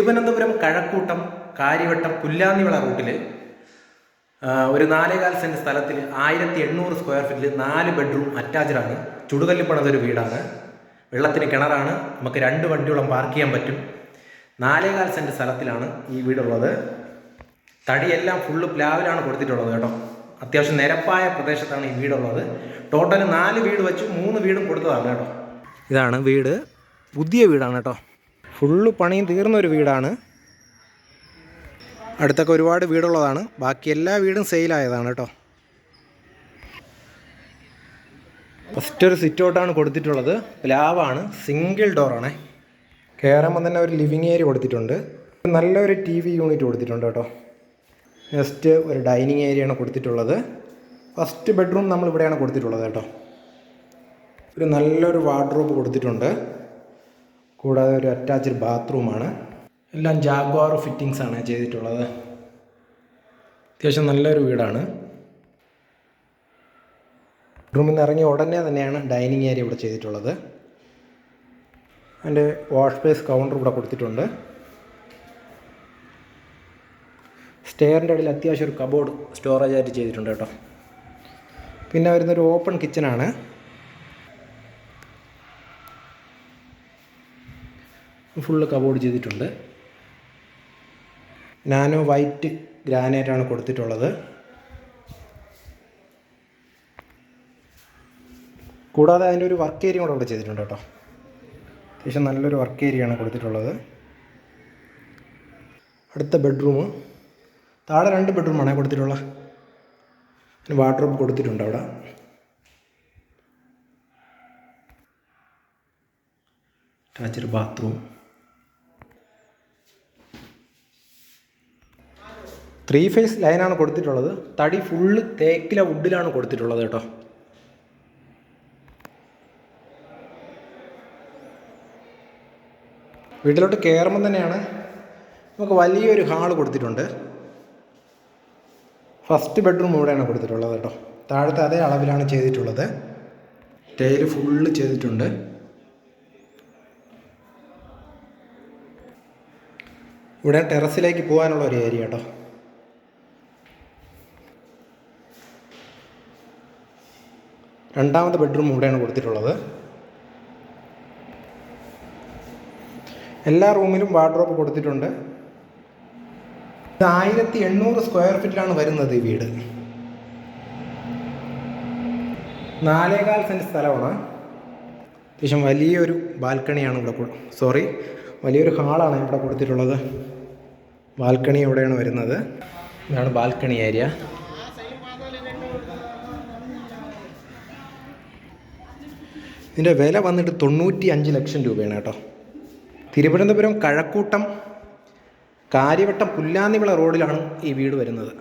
തിരുവനന്തപുരം കഴക്കൂട്ടം കാര്യവട്ടം പുല്ലാന്നിവിള റൂട്ടിൽ ഒരു 4.25 സെൻറ്റ് സ്ഥലത്തിൽ 1800 സ്ക്വയർ ഫീറ്റിൽ 4 ബെഡ്റൂം അറ്റാച്ച്ഡാണ്. ചുടുകല്ലിപ്പണതൊരു വീടാണ്. വെള്ളത്തിന് കിണറാണ്. നമുക്ക് 2 വണ്ടിയോളം പാർക്ക് ചെയ്യാൻ പറ്റും. 4.25 സെൻറ്റ് സ്ഥലത്തിലാണ് ഈ വീടുള്ളത്. തടിയെല്ലാം ഫുള്ള് പ്ലാവിലാണ് കൊടുത്തിട്ടുള്ളത് കേട്ടോ. അത്യാവശ്യം നിരപ്പായ പ്രദേശത്താണ് ഈ വീടുള്ളത്. ടോട്ടൽ 4 വീട് വെച്ച് 3 വീടും കൊടുത്തതാണ് കേട്ടോ. ഇതാണ് വീട്. പുതിയ വീടാണ് കേട്ടോ. ഫുള്ള് പണിയും തീർന്നൊരു വീടാണ്. അടുത്തൊക്കെ ഒരുപാട് വീടുള്ളതാണ്. ബാക്കി എല്ലാ വീടും സെയിലായതാണ് കേട്ടോ. ഫസ്റ്റ് ഒരു സിറ്റ് ഔട്ടാണ് കൊടുത്തിട്ടുള്ളത്. പ്ലാവാണ്, സിംഗിൾ ഡോറാണേ. കയറുമ്പോൾ തന്നെ ഒരു ലിവിങ് ഏരിയ കൊടുത്തിട്ടുണ്ട്. നല്ലൊരു TV യൂണിറ്റ് കൊടുത്തിട്ടുണ്ട് കേട്ടോ. നെക്സ്റ്റ് ഒരു ഡൈനിങ് ഏരിയയാണ് കൊടുത്തിട്ടുള്ളത്. ഫസ്റ്റ് ബെഡ്റൂം നമ്മൾ ഇവിടെയാണ് കൊടുത്തിട്ടുള്ളത് കേട്ടോ. ഒരു നല്ലൊരു വാർഡ്രോബ് കൊടുത്തിട്ടുണ്ട്. കൂടാതെ ഒരു അറ്റാച്ച്ഡ് ബാത്റൂമാണ്. എല്ലാം ജാഗ്വാർ ഫിറ്റിങ്സ് ആണ് ചെയ്തിട്ടുള്ളത്. അത്യാവശ്യം നല്ലൊരു വീടാണ്. റൂമിൽ നിന്ന് ഇറങ്ങി ഉടനെ തന്നെയാണ് ഡൈനിങ് ഏരിയ ഇവിടെ ചെയ്തിട്ടുള്ളത്. അതിൻ്റെ വാഷ് ബേസ് കൗണ്ടർ ഇവിടെ കൊടുത്തിട്ടുണ്ട്. സ്റ്റെയറിൻ്റെ ഇടയിൽ അത്യാവശ്യം ഒരു കബോർഡ് സ്റ്റോറേജ് ആയിട്ട് ചെയ്തിട്ടുണ്ട് കേട്ടോ. പിന്നെ വരുന്നൊരു ഓപ്പൺ കിച്ചനാണ്. ഫുള്ള് കബോർഡ് ചെയ്തിട്ടുണ്ട്. നാനോ വൈറ്റ് ഗ്രാനൈറ്റാണ് കൊടുത്തിട്ടുള്ളത്. കൂടാതെ അതിൻ്റെ ഒരു വർക്ക് ഏരിയ കൂടെ ഇവിടെ ചെയ്തിട്ടുണ്ട് കേട്ടോ. അത്യാവശ്യം നല്ലൊരു വർക്ക് ഏരിയ ആണ് കൊടുത്തിട്ടുള്ളത്. അടുത്ത ബെഡ്റൂം, താഴെ 2 ബെഡ്റൂമാണ് കൊടുത്തിട്ടുള്ളത്. പിന്നെ വാർഡ്രോബ് കൊടുത്തിട്ടുണ്ട് അവിടെ. Attached bathroom. 3 ഫേസ് ലൈനാണ് കൊടുത്തിട്ടുള്ളത്. തടി ഫുള്ള് തേക്കില വുഡിലാണ് കൊടുത്തിട്ടുള്ളത് കേട്ടോ. വീട്ടിലോട്ട് കയറുമ്പം തന്നെയാണ് നമുക്ക് വലിയൊരു ഹാള് കൊടുത്തിട്ടുണ്ട്. ഫസ്റ്റ് ബെഡ്റൂം ഇവിടെയാണ് കൊടുത്തിട്ടുള്ളത് കേട്ടോ. താഴത്തെ അതേ അളവിലാണ് ചെയ്തിട്ടുള്ളത്. ടൈല് ഫുള്ള് ചെയ്തിട്ടുണ്ട്. ഇവിടെ ടെറസിലേക്ക് പോകാനുള്ള ഒരു ഏരിയ കേട്ടോ. രണ്ടാമത്തെ ബെഡ്റൂം ഇവിടെയാണ് കൊടുത്തിട്ടുള്ളത്. എല്ലാ റൂമിലും വാർഡ്രോബ് കൊടുത്തിട്ടുണ്ട്. 1800 സ്ക്വയർ ഫീറ്റിലാണ് വരുന്നത് ഈ വീട്. 4.25 സെൻറ്റ് സ്ഥലമാണ്. അത്യാവശ്യം വലിയൊരു ബാൽക്കണിയാണ് ഇവിടെ, വലിയൊരു ഹാളാണ് ഇവിടെ കൊടുത്തിട്ടുള്ളത്. ബാൽക്കണി ഇവിടെയാണ് വരുന്നത്. ഇതാണ് ബാൽക്കണി ഏരിയ. ഇതിൻ്റെ വില വന്നിട്ട് 95 ലക്ഷം രൂപയാണ് കേട്ടോ. തിരുവനന്തപുരം കഴക്കൂട്ടം കാര്യവട്ടം പുല്ലാന്നിവിള റോഡിലാണ് ഈ വീട് വരുന്നത്.